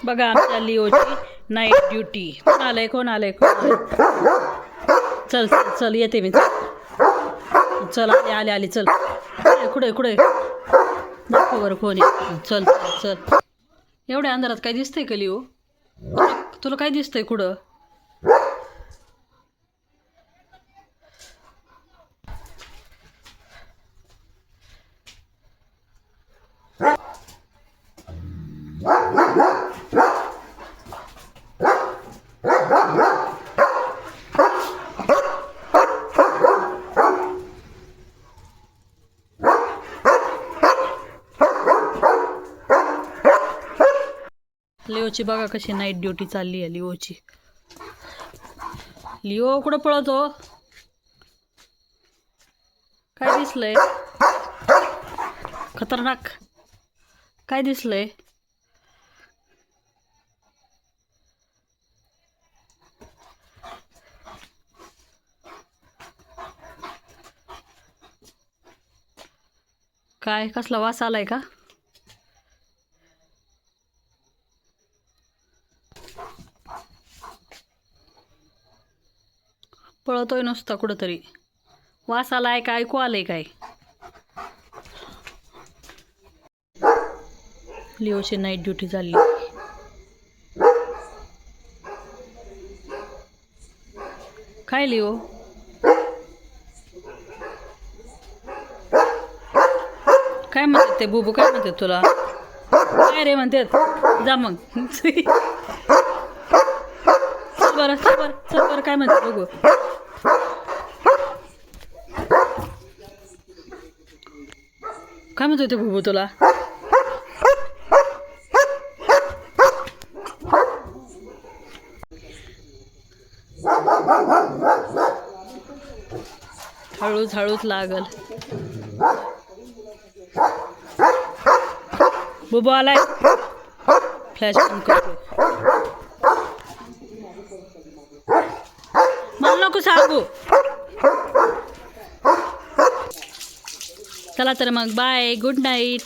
बघा आमच्या लिओची night duty. कोण आलंय कोण आलंय चल चल चल येते मी. चल आले आले आले चल. कुठे कुठे दाखव बरं कोण आहे. चल चल चल. एवढ्या अंधारात काय दिसतंय का लिओ? तुला काय दिसतंय कुठं? लिओची बघा कशी नाईट ड्युटी चालली आहे लिओची. लिओ कुठं पळतो? काय दिसलंय खतरनाक? काय दिसलंय? काय कसला वास आलाय का? पळतोय नुसता कुठंतरी. वास आलाय का ऐकू आलंय काय? लिओची नाईट ड्युटी झाली. काय लिओ? काय म्हणतात ते बुबू? काय म्हणतात तुला? काय रे म्हणतात? जा मग. चल बरं चल बरं चल बरं काय म्हणतात बघू. काय म्हणतो ते बुबू तुला? हळूच हळूच लागल. बुबू आलाय. फ्लॅश बंद करतो. मला नको सांगू. चला तर मग बाय गुड नाईट.